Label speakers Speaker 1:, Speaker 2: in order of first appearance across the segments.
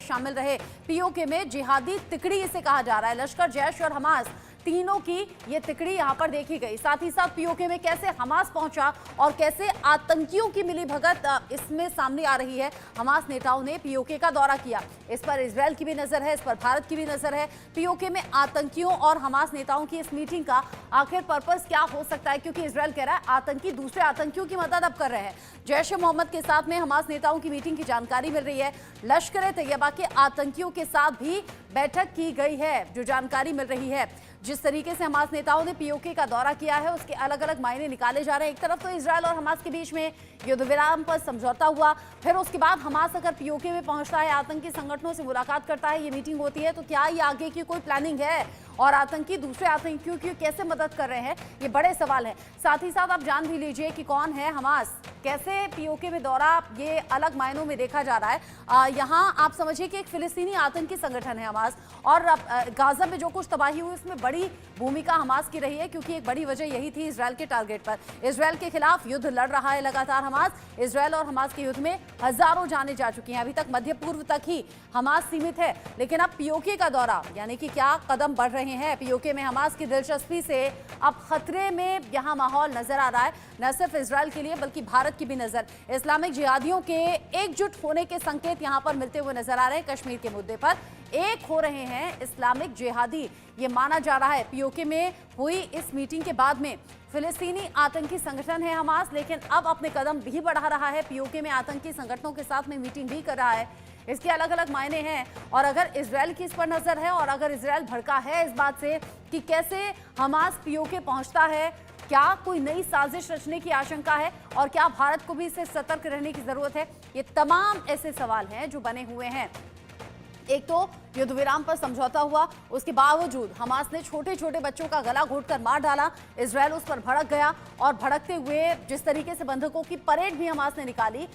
Speaker 1: शामिल रहे पीओके में जिहादी तिकड़ी इसे कहा जा रहा है। लश्कर, जैश और हमास तीनों की ये तिकड़ी यहां पर देखी गई। साथ ही साथ पीओके में कैसे हमास पहुंचा और कैसे आतंकियों की मिलीभगत इसमें सामने आ रही है। हमास नेताओं ने पीओके का दौरा किया, इस पर इजरायल की भी नजर है, इस पर भारत की भी नजर है। पीओके में आतंकियों और हमास नेताओं की इस मीटिंग का आखिर पर्पस क्या हो सकता है, क्योंकि इजरायल कह रहा है आतंकी दूसरे आतंकियों की मदद अब कर रहे हैं। जैश ए मोहम्मद के साथ में हमास नेताओं की मीटिंग की जानकारी मिल रही है। लश्कर ए तैयबा के आतंकियों के साथ भी बैठक की गई है, जो जानकारी मिल रही है। जिस तरीके से हमास नेताओं ने पीओके का दौरा किया है, उसके अलग अलग मायने निकाले जा रहे हैं। एक तरफ तो इजरायल और हमास के बीच में युद्ध विराम पर समझौता हुआ, फिर उसके बाद हमास अगर पीओके में पहुंचता है, आतंकी संगठनों से मुलाकात करता है, ये मीटिंग होती है, तो क्या ये आगे की कोई प्लानिंग है और आतंकी दूसरे आतंकियों की कैसे मदद कर रहे हैं, ये बड़े सवाल हैं। साथ ही साथ आप जान भी लीजिए कि कौन है हमास, कैसे पीओके में दौरा, ये अलग मायनों में देखा जा रहा है। यहाँ आप समझिए कि एक फिलिस्तीनी आतंकी संगठन है हमास, और गाजा में जो कुछ तबाही हुई उसमें बड़ी भूमिका हमास की रही है, क्योंकि एक बड़ी वजह यही थी इजरायल के टारगेट पर। इजरायल के खिलाफ युद्ध लड़ रहा है लगातार हमास। इजरायल और हमास के युद्ध में हजारों जानें जा चुकी हैं। अभी तक मध्य पूर्व तक ही हमास सीमित है, लेकिन अब पीओके का दौरा, यानी कि क्या कदम बढ़ रहे हैं पीओके में हमास की दिलचस्पी से, अब खतरे में यहां माहौल नजर आ रहा है, न सिर्फ इजरायल के लिए बल्कि भारत की भी नजर। इस्लामिक जिहादियों के एकजुट होने के संकेत यहां पर मिलते हुए नजर आ रहे हैं। कश्मीर के मुद्दे पर एक हो रहे हैं इस्लामिक जिहादी, ये माना जा रहा है। पीओके में हुई इस मीटिंग के बाद में फिलिस्तीनी आतंकी संगठन है हमास, लेकिन अब अपने कदम भी बढ़ा रहा है, पीओके में आतंकी संगठनों के साथ में मीटिंग भी कर रहा है। इसके अलग अलग मायने हैं, और अगर इजरायल की इस पर नजर है, और अगर इजरायल भड़का है इस बात से कि कैसे हमास पीओके पहुंचता है, क्या कोई नई साजिश रचने की आशंका है, और क्या भारत को भी इससे सतर्क रहने की जरूरत है, ये तमाम ऐसे सवाल हैं जो बने हुए हैं। एक तो युद्ध विराम पर समझौता हुआ, उसके बावजूद हमास ने छोटे छोटे बच्चों का गला घोंटकर मार डाला। इजरायल उस पर भड़क गया, और भड़कते हुए जिस तरीके से बंधकों की परेड भी हमास ने निकाली,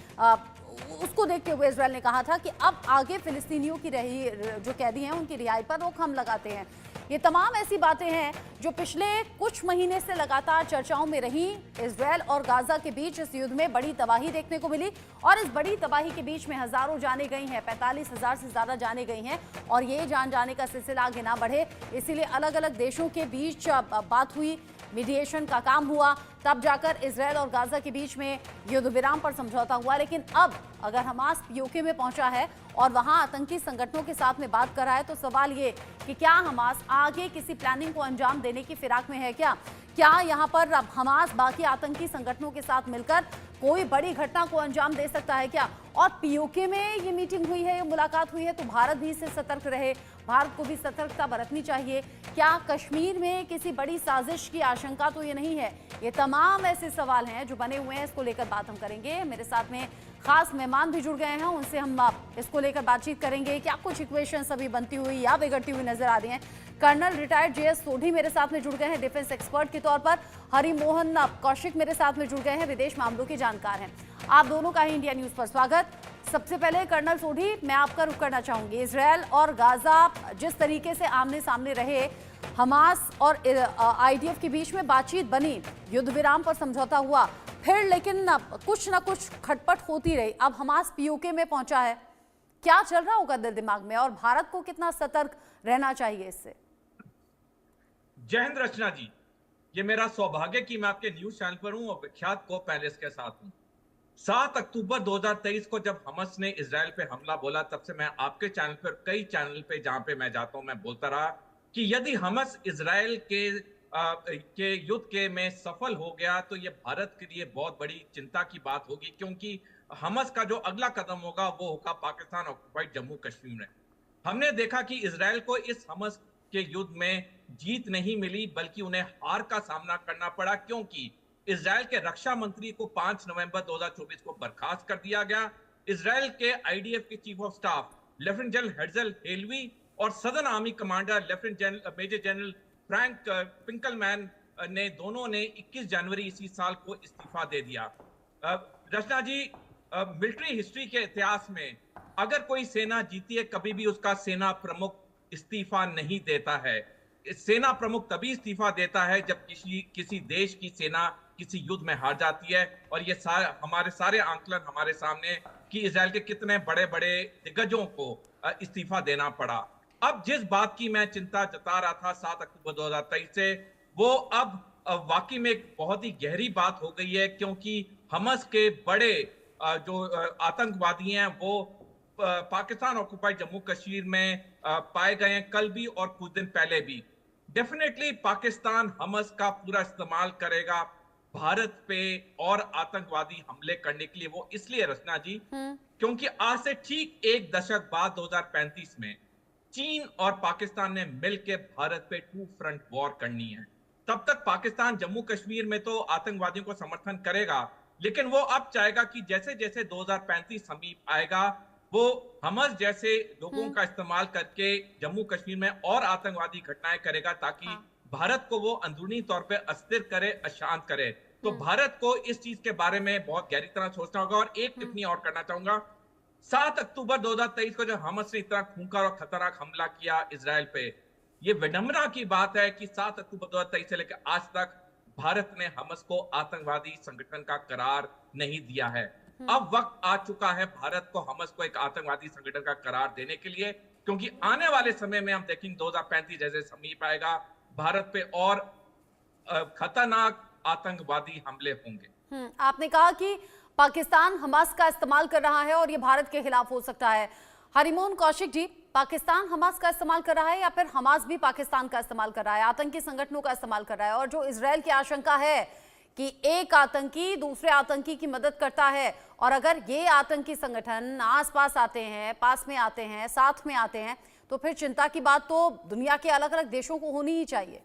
Speaker 1: उसको देखते हुए इजरायल ने कहा था कि अब आगे फिलिस्तीनियों की जो कैदी हैं उनकी रिहाई पर रोक हम लगाते हैं। ये तमाम ऐसी बातें हैं जो पिछले कुछ महीने से लगातार चर्चाओं में रही। इजरायल और गाजा के बीच इस युद्ध में बड़ी तबाही देखने को मिली, और इस बड़ी तबाही के बीच में हजारों जाने गई हैं, 45,000 से ज्यादा जाने गई हैं, और ये जान जाने का सिलसिला आगे ना बढ़े, इसीलिए अलग अलग देशों के बीच बात हुई, मीडिएशन का काम हुआ, तब जाकर इजरायल और गाजा के बीच में युद्ध विराम पर समझौता हुआ। लेकिन अब अगर हमास पीओके में पहुंचा है और वहां आतंकी संगठनों के साथ में बात कर रहा है, तो सवाल ये कि क्या हमास आगे किसी प्लानिंग को अंजाम देने की फिराक में है क्या यहां पर अब हमास बाकी आतंकी संगठनों के साथ मिलकर कोई बड़ी घटना को अंजाम दे सकता है क्या? और पीओके में ये मीटिंग हुई है, ये मुलाकात हुई है, तो भारत भी इससे सतर्क रहे, भारत को भी सतर्कता बरतनी चाहिए। क्या कश्मीर में किसी बड़ी साजिश की आशंका तो ये नहीं है? ये तमाम ऐसे सवाल हैं जो बने हुए हैं, इसको लेकर बात हम करेंगे। मेरे साथ में खास मेहमान भी जुड़ गए हैं, उनसे हम इसको लेकर बातचीत करेंगे। क्या कुछ इक्वेशंस अभी बनती हुई या बिगड़ती हुई नजर आ रही हैं? कर्नल रिटायर्ड जेएस सोढ़ी मेरे साथ में जुड़ गए हैं डिफेंस एक्सपर्ट के तौर पर। हरिमोहन कौशिक मेरे साथ में जुड़ गए हैं, विदेश मामलों के जानकार हैं। आप दोनों का ही इंडिया न्यूज पर स्वागत। सबसे पहले कर्नल सोढ़ी, मैं आपका रुख करना चाहूंगी। इजरायल और गाजा जिस तरीके से आमने सामने रहे, हमास और आईडीएफ के बीच में बातचीत बनी, युद्ध विराम पर समझौता हुआ, फिर लेकिन कुछ ना कुछ खटपट होती रही, अब हमास पीओके में पहुंचा है, क्या चल रहा होगा दिल दिमाग में, और भारत को कितना सतर्क रहना चाहिए इससे?
Speaker 2: जय हिंद रचना जी, ये मेरा सौभाग्य कि मैं आपके न्यूज चैनल पर हूं और विख्यात को पैलेस के साथ हूं। 7 अक्टूबर 2023 को जब हमास ने इजरायल पे हमला बोला, तब से मैं आपके चैनल पर, कई चैनल पे जहां पे मैं जाता हूं, मैं बोलता रहा कि यदि हमास इजरायल के युद्ध के में सफल हो गया तो ये भारत के लिए बहुत बड़ी चिंता की बात होगी, क्योंकि हमास का जो अगला कदम होगा वो होगा पाकिस्तान ऑक्युपाइड जम्मू कश्मीर में। हमने देखा कि इजरायल को इस हमास के युद्ध में जीत नहीं मिली, बल्कि उन्हें हार का सामना करना पड़ा, क्योंकि इजरायल के रक्षा मंत्री को 5 नवंबर 2024 को बर्खास्त कर दिया गया। इजरायल के आईडीएफ के chief of staff lieutenant general Herzl Halevi और southern army commander lieutenant major general Frank Pinkelman ने दोनों ने 21 जनवरी इसी साल को इस्तीफा दे दिया। रचना जी, मिलिट्री हिस्ट्री के इतिहास में अगर कोई सेना जीती है, कभी भी उसका सेना प्रमुख इस्तीफा नहीं देता है। सेना प्रमुख तभी इस्तीफा देता है जब किसी देश की सेना किसी युद्ध में हार जाती है, और ये हमारे सारे आंकलन हमारे सामने कि इजराइल के कितने बड़े बड़े दिग्गजों को इस्तीफा देना पड़ा। अब जिस बात की मैं चिंता जता रहा था 7 अक्टूबर 2023 से, वो अब वाकई में एक बहुत ही गहरी बात हो गई है, क्योंकि हमास के बड़े जो आतंकवादी हैं वो पाकिस्तान ऑक्युपाइड जम्मू कश्मीर में पाए गए हैं, कल भी और कुछ दिन पहले भी। डेफिनेटली पाकिस्तान हमास का पूरा इस्तेमाल करेगा भारत पे और आतंकवादी हमले करने के लिए। वो इसलिए रचना जी, क्योंकि आज से ठीक एक दशक बाद 2035 में चीन और पाकिस्तान ने मिलकर भारत पे टू फ्रंट वॉर करनी है। तब तक पाकिस्तान जम्मू कश्मीर में तो आतंकवादियों को समर्थन करेगा, लेकिन वो अब चाहेगा कि जैसे जैसे 2035 समीप आएगा, वो हमास जैसे लोगों का इस्तेमाल करके जम्मू कश्मीर में और आतंकवादी घटनाएं करेगा, ताकि
Speaker 1: हाँ।
Speaker 2: भारत को वो अंदरूनी तौर पे अस्थिर करे, अशांत करे। तो भारत को इस चीज के बारे में बहुत गहरी तरह सोचना होगा। और एक टिप्पणी और करना चाहूंगा, 7 अक्टूबर 2023 को जब हमास ने इतना खूंखार और खतरनाक हमला किया इजराइल पे, ये विडंबना की बात है कि 7 अक्टूबर 2023 से लेकर आज तक भारत ने हमास को आतंकवादी संगठन का करार नहीं दिया है। अब वक्त आ चुका है भारत को हमास को एक आतंकवादी संगठन का करार देने के लिए, क्योंकि आने वाले समय में हम देखेंगे 2035 जैसे समीप आएगा, भारत पे और खतरनाक आतंकवादी हमले होंगे।
Speaker 1: आपने कहा कि पाकिस्तान हमास का इस्तेमाल कर रहा है और ये भारत के खिलाफ हो सकता है। हरिमोहन कौशिक जी, पाकिस्तान हमास का इस्तेमाल कर रहा है या फिर हमास भी पाकिस्तान का इस्तेमाल कर रहा है, आतंकी संगठनों का इस्तेमाल कर रहा है? और जो इजराइल की आशंका है कि एक आतंकी दूसरे आतंकी की मदद करता है, और अगर ये आतंकी संगठन आसपास आते हैं, पास में आते हैं, साथ में आते हैं, तो फिर चिंता की बात तो दुनिया के अलग अलग देशों को होनी ही चाहिए।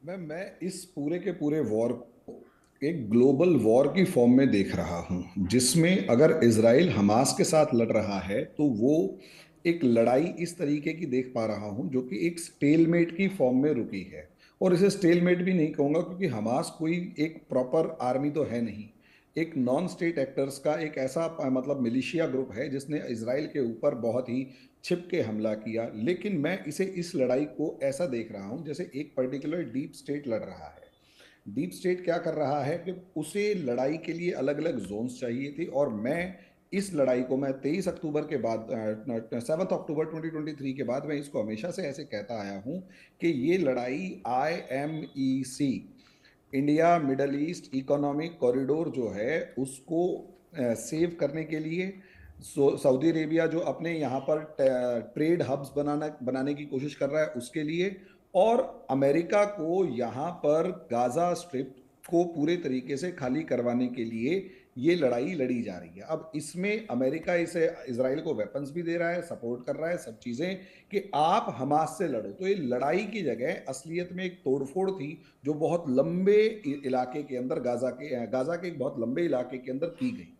Speaker 3: मैं इस पूरे के पूरे वॉर को एक ग्लोबल वॉर की फॉर्म में देख रहा हूं, जिसमें अगर इजराइल हमास के साथ लड़ रहा है तो वो एक लड़ाई इस तरीके की देख पा रहा हूं जो कि एक स्टेलमेट की फॉर्म में रुकी है। और इसे स्टेलमेट भी नहीं कहूंगा, क्योंकि हमास कोई एक प्रॉपर आर्मी तो है नहीं, एक नॉन स्टेट एक्टर्स का एक ऐसा मतलब मिलिशिया ग्रुप है जिसने इजराइल के ऊपर बहुत ही छिप के हमला किया। लेकिन मैं इस लड़ाई को ऐसा देख रहा हूं जैसे एक पर्टिकुलर डीप स्टेट लड़ रहा है। डीप स्टेट क्या कर रहा है कि उसे लड़ाई के लिए अलग अलग जोन्स चाहिए थे, और मैं इस लड़ाई को मैं 23 अक्टूबर के बाद 7 अक्टूबर 2023 के बाद मैं इसको हमेशा से ऐसे कहता आया हूं कि ये लड़ाई IMEC, India middle east economic corridor जो है उसको सेव करने के लिए, सऊदी अरेबिया जो अपने यहाँ पर ट्रेड हब्स बनाने की कोशिश कर रहा है उसके लिए, और अमेरिका को यहाँ पर गाजा स्ट्रिप को पूरे तरीके से खाली करवाने के लिए ये लड़ाई लड़ी जा रही है। अब इसमें अमेरिका इसे इजराइल को वेपन्स भी दे रहा है, सपोर्ट कर रहा है, सब चीज़ें कि आप हमास से लड़ो। तो ये लड़ाई की जगह असलियत में एक तोड़फोड़ थी जो बहुत लंबे इलाके के अंदर, गाजा के एक बहुत लंबे इलाके के अंदर की गई।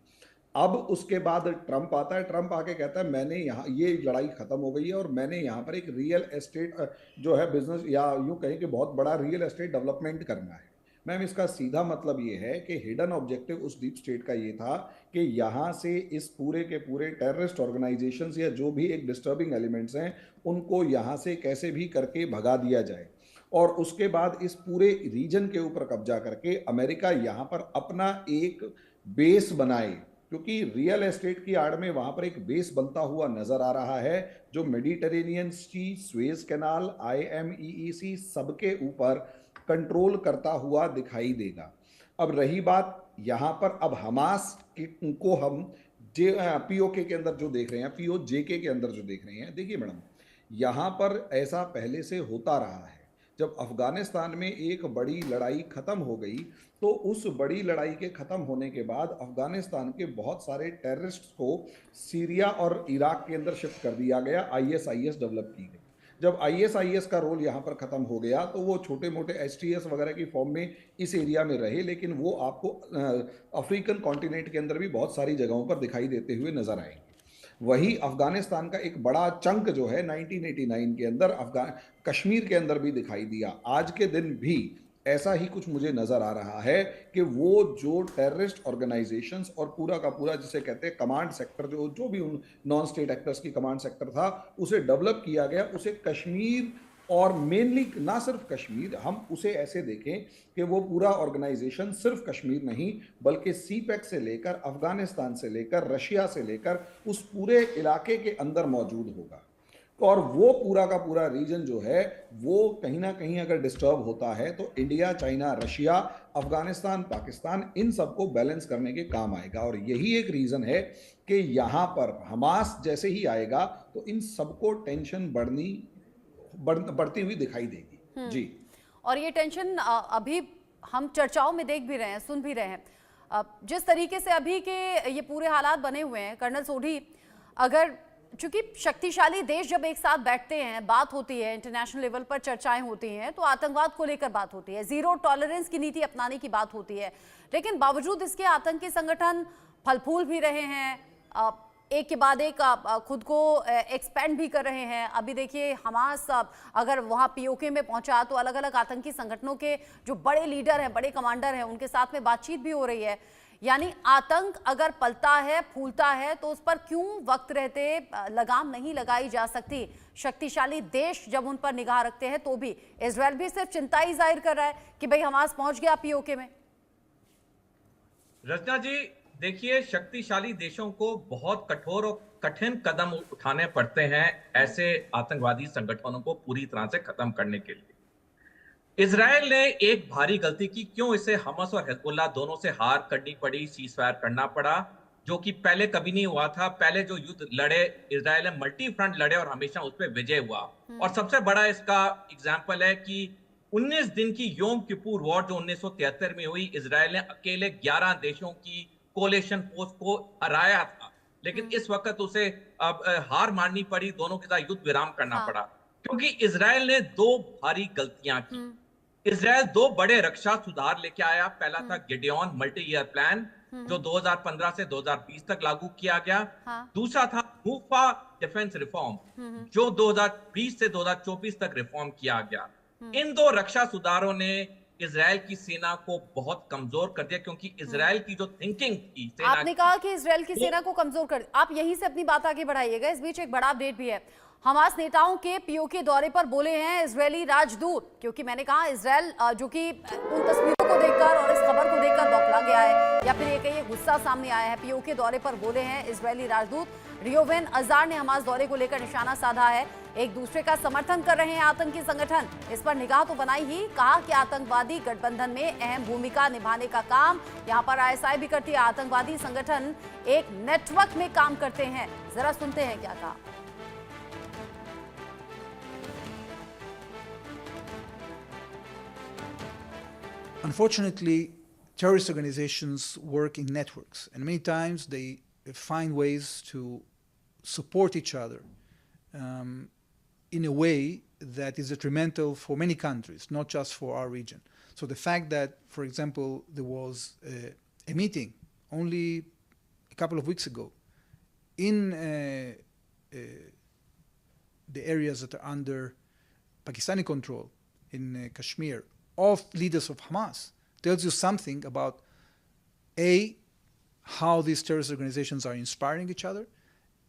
Speaker 3: अब उसके बाद ट्रंप आता है, ट्रंप आके कहता है मैंने यहाँ ये लड़ाई खत्म हो गई है और मैंने यहाँ पर एक रियल एस्टेट जो है बिजनेस, या यूँ कहें कि बहुत बड़ा रियल एस्टेट डेवलपमेंट करना है। मैम इसका सीधा मतलब ये है कि हिडन ऑब्जेक्टिव उस डीप स्टेट का ये था कि यहाँ से इस पूरे के पूरे टेररिस्ट ऑर्गेनाइजेशंस या जो भी एक डिस्टर्बिंग एलिमेंट्स हैं उनको यहाँ से कैसे भी करके भगा दिया जाए, और उसके बाद इस पूरे रीजन के ऊपर कब्जा करके अमेरिका यहाँ पर अपना एक बेस बनाए, क्योंकि रियल एस्टेट की आड़ में वहां पर एक बेस बनता हुआ नजर आ रहा है जो मेडिटेरेनियन सी, स्वेज कैनाल, IMEC सबके ऊपर कंट्रोल करता हुआ दिखाई देगा। अब रही बात यहां पर, अब हमास को हम POK के अंदर जो देख रहे हैं, POJK के अंदर जो देख रहे हैं, देखिए मैडम यहां पर ऐसा पहले से होता रहा है। जब अफगानिस्तान में एक बड़ी लड़ाई खत्म हो गई तो उस बड़ी लड़ाई के खत्म होने के बाद अफगानिस्तान के बहुत सारे टेररिस्ट्स को सीरिया और इराक के अंदर शिफ्ट कर दिया गया, ISIS डेवलप की गई। जब ISIS का रोल यहाँ पर खत्म हो गया तो वो छोटे मोटे STS वगैरह की फॉर्म में इस एरिया में रहे, लेकिन वो आपको अफ्रीकन कॉन्टिनेंट के अंदर भी बहुत सारी जगहों पर दिखाई देते हुए नजर आएंगे। वही अफगानिस्तान का एक बड़ा चंक जो है 1989 के अंदर कश्मीर के अंदर भी दिखाई दिया। आज के दिन भी ऐसा ही कुछ मुझे नजर आ रहा है कि वो जो टेररिस्ट ऑर्गेनाइजेशंस और पूरा का पूरा जिसे कहते हैं कमांड सेक्टर, जो भी उन नॉन स्टेट एक्टर्स की कमांड सेक्टर था, उसे डेवलप किया गया, उसे कश्मीर और मेनली ना सिर्फ कश्मीर, हम उसे ऐसे देखें कि वो पूरा ऑर्गेनाइजेशन सिर्फ कश्मीर नहीं बल्कि सीपैक से लेकर अफगानिस्तान से लेकर रशिया से लेकर उस पूरे इलाके के अंदर मौजूद होगा। और वो पूरा का पूरा रीजन जो है वो कहीं ना कहीं अगर डिस्टर्ब होता है तो India, China, Russia, Afghanistan, Pakistan इन सबको बैलेंस करने के काम आएगा। और यही एक रीजन है कि यहाँ पर हमास जैसे ही आएगा तो इन सबको टेंशन बढ़ती हुई दिखाई देगी। जी।
Speaker 1: और ये टेंशन अभी हम चर्चाओं में देख भी रहे हैं, सुन भी रहे हैं। जिस तरीके से अभी के ये पूरे हालात बने हुए हैं कर्नल सोढी, अगर चूंकि शक्तिशाली देश जब एक साथ बैठते हैं, बात होती है, इंटरनेशनल लेवल पर चर्चाएं होती हैं, तो आतंकवाद को लेकर बात होती है, जीरो टॉलरेंस की नीति अपनाने की बात होती है। लेकिन बावजूद इसके आतंकी संगठन फल फूल भी रहे हैं, एक के बाद एक खुद को एक्सपेंड भी कर रहे हैं। अभी देखिए हमास अगर वहाँ पीओके में पहुंचा तो अलग अलग आतंकी संगठनों के जो बड़े लीडर हैं, बड़े कमांडर हैं, उनके साथ में बातचीत भी हो रही है। यानी आतंक अगर पलता है, फूलता है, तो उस पर क्यों वक्त रहते लगाम नहीं लगाई जा सकती। शक्तिशाली देश जब उन पर निगाह रखते हैं तो भी इजराइल भी सिर्फ चिंता ही जाहिर कर रहा है कि भाई हमास पहुंच गया पीओके में।
Speaker 2: रचना जी देखिए, शक्तिशाली देशों को बहुत कठोर और कठिन कदम उठाने पड़ते हैं ऐसे आतंकवादी संगठनों को पूरी तरह से खत्म करने के लिए। इजराइल ने एक भारी गलती की, क्यों इसे हमास और हिजबुल्लाह दोनों से हार करनी पड़ी, सीज फायर करना पड़ा, जो कि पहले कभी नहीं हुआ था। पहले जो युद्ध लड़े इजराइल ने मल्टी फ्रंट लड़े और हमेशा उस पर विजय हुआ। और सबसे बड़ा इसका एग्जाम्पल है कि 19 दिन की योम किपुर वॉर जो 1973 में हुई, इजराइल ने अकेले 11 देशों की कोलेशन फोर्स को हराया था, लेकिन इस वक्त उसे अब हार माननी पड़ी, दोनों के साथ युद्ध विराम करना पड़ा, क्योंकि इजराइल ने दो भारी गलतियां की। इजराइल दो बड़े रक्षा सुधार लेके आया। पहला था गिडियन मल्टी ईयर प्लान जो 2015 से 2020 तक लागू किया गया। दूसरा था मूफा डिफेंस रिफॉर्म जो 2020 से 2024 तक रिफॉर्म किया गया। इन दो रक्षा सुधारों ने इजराइल की सेना को बहुत कमजोर कर दिया, क्योंकि इजराइल की जो थिंकिंग थी,
Speaker 1: आपने कहा कि इजराइल की सेना को कमजोर कर, आप यहीं से अपनी बात आगे बढ़ाइएगा। इस बीच एक बड़ा अपडेट भी है, हमास नेताओं के पीओके दौरे पर बोले हैं इजरायली राजदूत, क्योंकि मैंने कहा इजराइल जो कि उन तस्वीरों को देखकर और इस खबर को देखकर बौखला गया है, या फिर ये कहिए गुस्सा सामने आया है। पीओके दौरे पर बोले हैं इजरायली राजदूत रियोवेन अजार ने हमास दौरे को लेकर निशाना साधा है। एक दूसरे का समर्थन कर रहे हैं आतंकी संगठन, इस पर निगाह तो बनाई ही। कहा कि आतंकवादी गठबंधन में अहम भूमिका निभाने का काम यहाँ पर आईएसआई भी करती है। आतंकवादी संगठन एक नेटवर्क में काम करते हैं। जरा सुनते हैं क्या कहा।
Speaker 4: Unfortunately, terrorist organizations work in networks, and many times they find ways to support each other in a way that is detrimental for many countries, not just for our region. So the fact that, for example, there was a meeting only a couple of weeks ago in the areas that are under Pakistani control in Kashmir of leaders of Hamas tells you something about A, how these terrorist organizations are inspiring each other,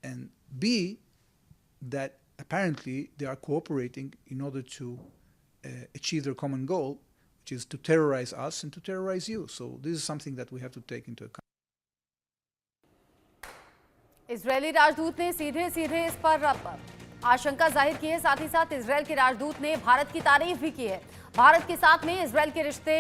Speaker 4: and B, that apparently they are cooperating in order to achieve their common goal, which is to terrorize us and to terrorize you. So this is something that we have to take into account.
Speaker 1: Israeli राजदूत ने सीधे सीधे इस पर आशंका जाहिर की है। साथ ही साथ इजरायल के राजदूत ने भारत की तारीफ भी की है। भारत के साथ में इजरायल के रिश्ते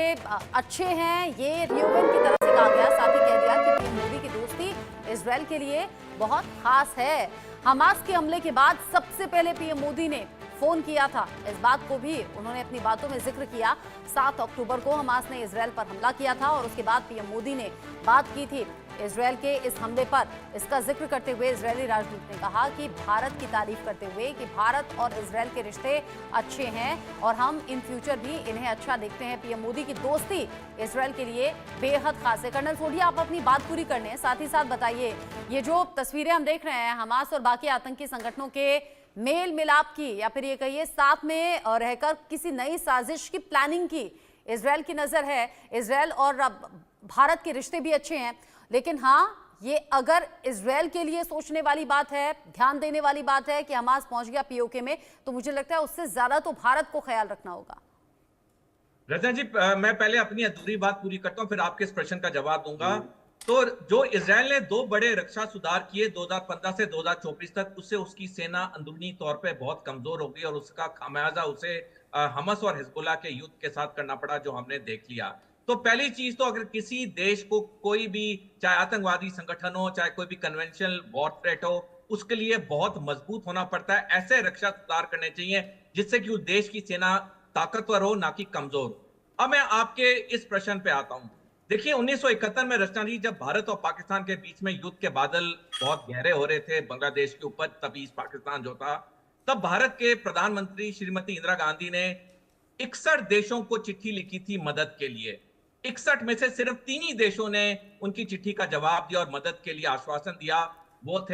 Speaker 1: अच्छे हैं, ये रियोवेन की तरफ से कहा गया। साथ ही कह दिया कि पीएम मोदी की दोस्ती इजरायल के लिए बहुत खास है। हमास के हमले के बाद सबसे पहले पीएम मोदी ने फोन किया था, इस बात को भी उन्होंने अपनी बातों में जिक्र किया। 7 अक्टूबर को हमास ने इजरायल पर हमला किया था और उसके बाद पीएम मोदी ने बात की थी इजरायल के इस हमले पर। इसका जिक्र करते हुए इजरायली राजदूत ने कहा कि भारत की तारीफ करते हुए कि भारत और इजरायल के रिश्ते अच्छे हैं और हम इन फ्यूचर भी इन्हें अच्छा देखते हैं। पीएम मोदी की दोस्ती इजरायल के लिए बेहद खास है। कर्नल सोढी, आप अपनी बात पूरी करने हैं, साथ ही साथ बताइए ये जो तस्वीरें हम देख रहे हैं हमास और बाकी आतंकी संगठनों के मेल मिलाप की, या फिर ये कहिए साथ में रहकर किसी नई साजिश की प्लानिंग की, इजरायल की नजर है। इजरायल और भारत के रिश्ते भी अच्छे हैं, लेकिन हाँ ये अगर इजरायल के लिए सोचने वाली बात है, ध्यान देने वाली बात है कि हमास पहुंच गया पीओके में, तो मुझे लगता है उससे ज्यादा तो भारत को ख्याल रखना होगा।
Speaker 2: रचना जी, मैं पहले अपनी अधूरी बात पूरी करता हूं, फिर आपके इस प्रश्न का जवाब दूंगा। तो जो इजरायल ने 2 बड़े रक्षा सुधार किए 2015 से 2024 तक, उससे उसकी सेना अंदरूनी तौर पे बहुत कमजोर हो गई और उसका खामियाजा उसे हमास और हिजबुल्लाह के युद्ध के साथ करना पड़ा, जो हमने देख लिया। तो पहली चीज तो, अगर किसी देश को कोई भी, चाहे आतंकवादी संगठन हो, चाहे कोई भी कन्वेंशनल वॉर थ्रेट हो, उसके लिए बहुत मजबूत होना पड़ता है। ऐसे रक्षा सुधार करने चाहिए जिससे कि उस देश की सेना ताकतवर हो, ना कि कमजोर। अब मैं आपके इस प्रश्न पे आता हूं। देखिए, 1971 में रचना जी, जब भारत और पाकिस्तान के बीच में युद्ध के बादल बहुत गहरे हो रहे थे बांग्लादेश के ऊपर, तभी ईस्ट पाकिस्तान जो था, तब भारत के प्रधानमंत्री श्रीमती इंदिरा गांधी ने 61 देशों को चिट्ठी लिखी थी मदद के लिए। 61 में से सिर्फ 3 ही देशों ने उनकी चिट्ठी का जवाब दिया और मदद के लिए आश्वासन दिया। वो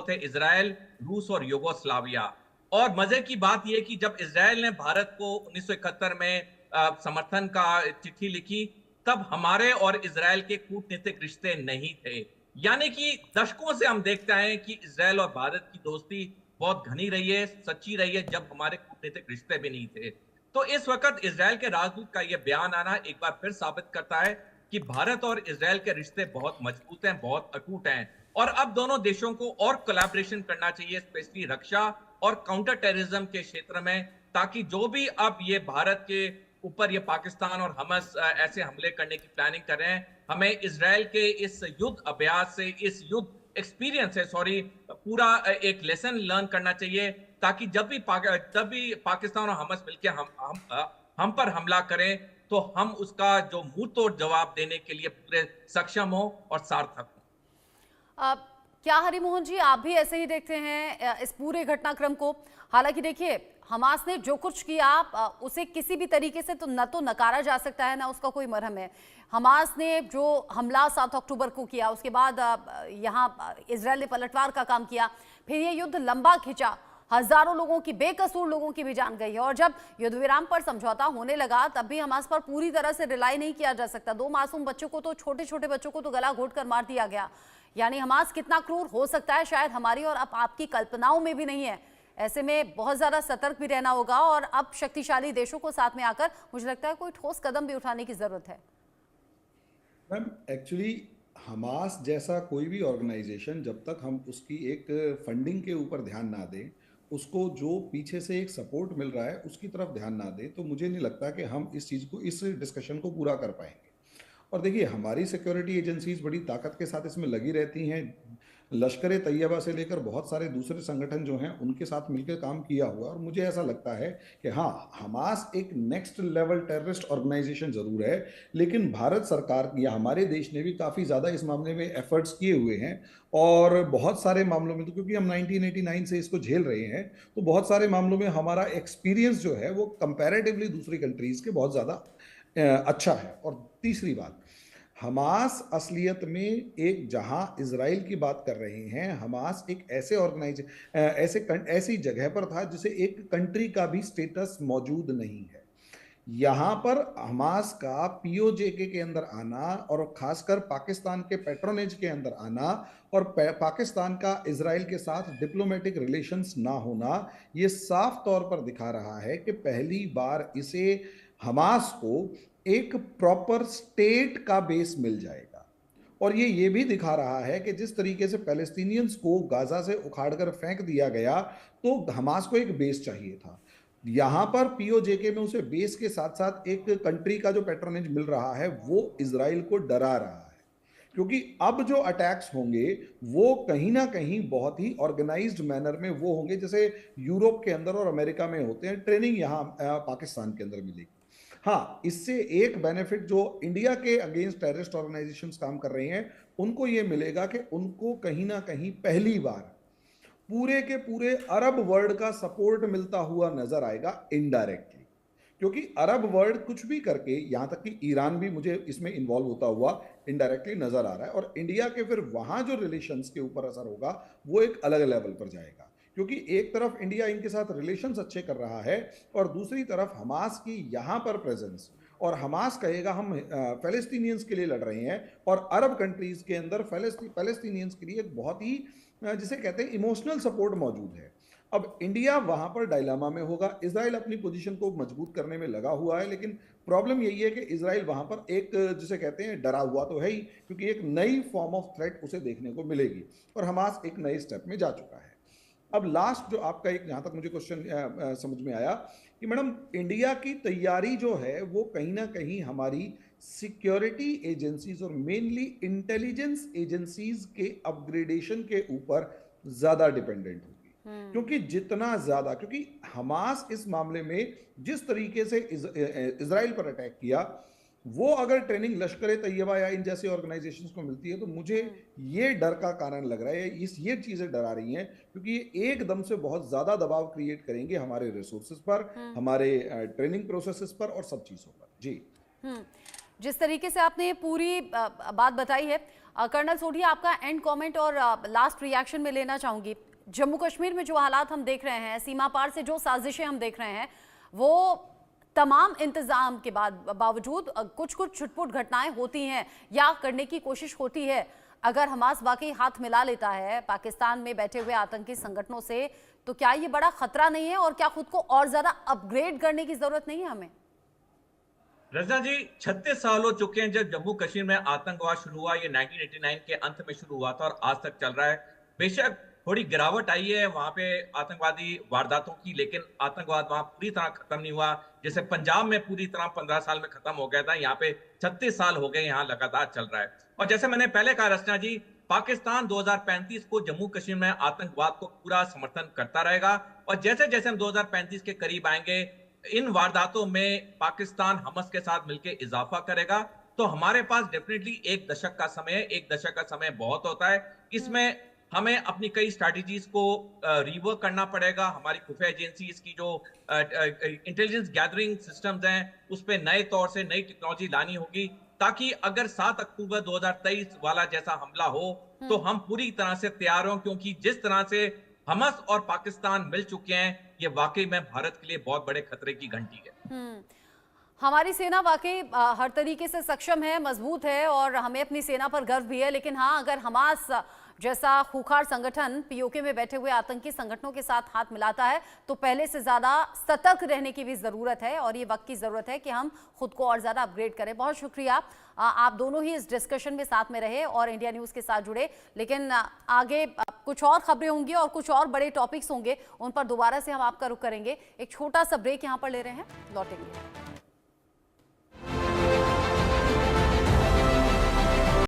Speaker 2: थे इजराइल, रूस और यूगोस्लाविया। और मजे की बात यह कि जब इजराइल ने भारत को 1971 में समर्थन का चिट्ठी लिखी, तब हमारे और इजराइल के कूटनीतिक रिश्ते नहीं थे। यानी कि दशकों से हम देखते हैं कि इजराइल और भारत की दोस्ती बहुत घनी रही है, सच्ची रही है, जब हमारे कूटनीतिक रिश्ते भी नहीं थे। तो इस वक्त इजराइल के राजदूत का यह बयान आना एक बार फिर साबित करता है कि भारत और इजराइल के रिश्ते बहुत मजबूत हैं, बहुत अटूट हैं। और अब दोनों देशों को और कोलैबोरेशन करना चाहिए, स्पेशली रक्षा और काउंटर टेररिज्म के क्षेत्र में, ताकि जो भी अब ये भारत के ऊपर ये पाकिस्तान और हमास ऐसे हमले करने की प्लानिंग कर रहे हैं, हमें इजराइल के इस युद्ध अभ्यास से, इस युद्ध एक्सपीरियंस से, पूरा एक लेसन लर्न करना चाहिए, ताकि जब भी पाकिस्तान और हमास मिलकर हम पर हमला करें, तो हम उसका जो मुंह तोड़ जवाब देने के लिए पूरे सक्षम हो और सार्थक हो।
Speaker 1: क्या हरिमोहन जी, आप भी ऐसे ही देखते हैं इस पूरे घटनाक्रम को? हालांकि देखिए, हमास ने जो कुछ किया उसे किसी भी तरीके से तो नकारा जा सकता है, ना उसका कोई मरहम है। हमास ने जो हमला 7 अक्टूबर को किया, उसके बाद यहाँ इजरायल ने पलटवार का काम किया, फिर ये युद्ध लंबा खिंचा, हजारों लोगों की, बेकसूर लोगों की भी जान गई है। और जब युद्ध विराम पर समझौता होने लगा, तब भी हमास पर पूरी तरह से रिलाई नहीं किया जा सकता। 2 मासूम बच्चों को तो, छोटे छोटे बच्चों को तो गला घोट कर मार दिया गया। यानी हमास कितना क्रूर हो सकता है, शायद हमारी और अब आपकी कल्पनाओं में भी नहीं है। ऐसे में बहुत ज्यादा सतर्क भी रहना होगा और अब शक्तिशाली देशों को साथ में आकर मुझे लगता है कोई ठोस कदम भी उठाने की जरूरत है।
Speaker 3: मैम, एक्चुअली हमास जैसा कोई भी ऑर्गेनाइजेशन, जब तक हम उसकी एक फंडिंग के ऊपर ध्यान ना दें, उसको जो पीछे से एक सपोर्ट मिल रहा है उसकी तरफ ध्यान ना दें, तो मुझे नहीं लगता कि हम इस चीज़ को, इस डिस्कशन को पूरा कर पाएंगे। और देखिए, हमारी सिक्योरिटी एजेंसीज बड़ी ताकत के साथ इसमें लगी रहती हैं। लश्कर तैयबा से लेकर बहुत सारे दूसरे संगठन जो हैं, उनके साथ मिलकर काम किया हुआ। और मुझे ऐसा लगता है कि हाँ, हमास एक नेक्स्ट लेवल टेररिस्ट ऑर्गेनाइजेशन ज़रूर है, लेकिन भारत सरकार या हमारे देश ने भी काफ़ी ज़्यादा इस मामले में एफर्ट्स किए हुए हैं। और बहुत सारे मामलों में तो, क्योंकि हम 1989 से इसको झेल रहे हैं, तो बहुत सारे मामलों में हमारा एक्सपीरियंस जो है वो कंपैरेटिवली दूसरी कंट्रीज़ के बहुत ज़्यादा अच्छा है। और तीसरी बात, हमास असलियत में एक, जहां इजराइल की बात कर रहे हैं, हमास एक ऐसी जगह पर था जिसे एक कंट्री का भी स्टेटस मौजूद नहीं है। यहां पर हमास का पीओजेके के अंदर आना और खासकर पाकिस्तान के पैट्रोनेज के अंदर आना और पाकिस्तान का इजराइल के साथ डिप्लोमेटिक रिलेशंस ना होना, ये साफ तौर पर दिखा रहा है कि पहली बार इसे, हमास को, एक प्रॉपर स्टेट का बेस मिल जाएगा। और ये भी दिखा रहा है कि जिस तरीके से पैलेस्टीनियंस को गाजा से उखाड़कर फेंक दिया गया, तो हमास को एक बेस चाहिए था। यहां पर पीओजेके में उसे बेस के साथ साथ एक कंट्री का जो पैट्रोनेज मिल रहा है, वो इजराइल को डरा रहा है। क्योंकि अब जो अटैक्स होंगे वो कहीं ना कहीं बहुत ही ऑर्गेनाइज्ड मैनर में वो होंगे, जैसे यूरोप के अंदर और अमेरिका में होते हैं। ट्रेनिंग यहाँ पाकिस्तान के अंदर मिलेगी। हाँ, इससे एक बेनिफिट जो इंडिया के अगेंस्ट टेररिस्ट ऑर्गेनाइजेशंस काम कर रही हैं, उनको ये मिलेगा कि उनको कहीं ना कहीं पहली बार पूरे के पूरे अरब वर्ल्ड का सपोर्ट मिलता हुआ नजर आएगा इनडायरेक्टली। क्योंकि अरब वर्ल्ड कुछ भी करके, यहां तक कि ईरान भी मुझे इसमें इन्वॉल्व होता हुआ इनडायरेक्टली नजर आ रहा है। और इंडिया के फिर वहां जो रिलेशंस के ऊपर असर होगा वो एक अलग लेवल पर जाएगा। क्योंकि एक तरफ इंडिया इनके साथ रिलेशंस अच्छे कर रहा है और दूसरी तरफ हमास की यहाँ पर प्रेजेंस और हमास कहेगा हम फ़लस्तीनियंस के लिए लड़ रहे हैं, और अरब कंट्रीज़ के अंदर फ़लस्तीनियंस के लिए एक बहुत ही जिसे कहते हैं इमोशनल सपोर्ट मौजूद है। अब इंडिया वहाँ पर डायलामा में होगा। इज़राइल अपनी पोजीशन को मजबूत करने में लगा हुआ है, लेकिन प्रॉब्लम यही है कि इज़राइल वहाँ पर एक जिसे कहते हैं डरा हुआ तो है ही, क्योंकि एक नई फॉर्म ऑफ थ्रेट उसे देखने को मिलेगी, और हमास एक नए स्टेप में जा चुका है। अब लास्ट जो आपका एक जहाँ तक मुझे क्वेश्चन समझ में आया कि मैडम इंडिया की तैयारी जो है वो कहीं ना कहीं हमारी सिक्योरिटी एजेंसीज और मेनली इंटेलिजेंस एजेंसीज के अपग्रेडेशन के ऊपर ज़्यादा डिपेंडेंट होगी। क्योंकि जितना ज़्यादा, क्योंकि हमास इस मामले में जिस तरीके से इजराइल पर अटैक किया, वो अगर ट्रेनिंग लश्कर तैयबा या इन जैसे ऑर्गेनाइजेशंस को मिलती है तो मुझे ये डर का कारण लग रहा है, ये चीज़ें डरा रही हैं, क्योंकि ये एकदम से बहुत ज़्यादा दबाव क्रिएट करेंगे हमारे रिसोर्सेज पर, हमारे ट्रेनिंग प्रोसेसेस पर और सब चीज़ों पर। जी
Speaker 1: जिस तरीके से आपने पूरी बात बताई है, कर्नल सोढी आपका एंड कमेंट और लास्ट रिएक्शन में लेना चाहूंगी। जम्मू कश्मीर में जो हालात हम देख रहे हैं, सीमा पार से जो साजिशें हम देख रहे हैं, वो तमाम इंतजाम के बावजूद कुछ छुटपुट घटनाएं होती हैं या करने की कोशिश होती है। अगर हमास वाकई हाथ मिला लेता है पाकिस्तान में बैठे हुए आतंकी संगठनों से, तो क्या ये बड़ा खतरा नहीं है, और क्या खुद को और ज्यादा अपग्रेड करने की जरूरत नहीं है हमें?
Speaker 2: रजना जी, 36 साल हो चुके हैं जब जम्मू कश्मीर में आतंकवाद शुरू हुआ। ये 1989 के अंत में शुरू हुआ था और आज तक चल रहा है। बेशक थोड़ी गिरावट आई है वहां पे आतंकवादी वारदातों की, लेकिन आतंकवाद वहां पूरी तरह खत्म नहीं हुआ। जैसे पंजाब में पूरी तरह 15 साल में खत्म हो गया था, यहाँ पे 36 साल हो गए, यहाँ लगातार चल रहा है। और जैसे मैंने पहले कहा रचना जी, पाकिस्तान 2035 को जम्मू कश्मीर में आतंकवाद को पूरा समर्थन करता रहेगा, और जैसे जैसे हम 2035 के करीब आएंगे, इन वारदातों में पाकिस्तान हमस के साथ मिलकर इजाफा करेगा। तो हमारे पास डेफिनेटली एक दशक का समय बहुत होता है। इसमें हमें अपनी कई स्ट्रैटेजीज को रिवर्क करना पड़ेगा। हमारी खुफिया एजेंसीज की जो इंटेलिजेंस गैदरिंग सिस्टम्स हैं, उस पर नए तौर से नई टेक्नोलॉजी लानी होगी, ताकि अगर 7 अक्टूबर 2023 वाला जैसा हमला हो तो हम पूरी तरह से तैयार हों। क्योंकि जिस तरह से हमस और पाकिस्तान मिल चुके हैं, ये वाकई में भारत के लिए बहुत बड़े खतरे की घंटी है।
Speaker 1: हमारी सेना वाकई हर तरीके से सक्षम है, मजबूत है, और हमें अपनी सेना पर गर्व भी है। लेकिन हाँ, अगर हमास जैसा खूंखार संगठन पीओके में बैठे हुए आतंकी संगठनों के साथ हाथ मिलाता है, तो पहले से ज्यादा सतर्क रहने की भी जरूरत है, और ये वक्त की जरूरत है कि हम खुद को और ज्यादा अपग्रेड करें। बहुत शुक्रिया, आप दोनों ही इस डिस्कशन में साथ में रहे और इंडिया न्यूज के साथ जुड़े। लेकिन आगे कुछ और खबरें होंगी और कुछ और बड़े टॉपिक्स होंगे, उन पर दोबारा से हम आपका रुख करेंगे। एक छोटा सा ब्रेक यहाँ पर ले रहे हैं, लौटेंगे।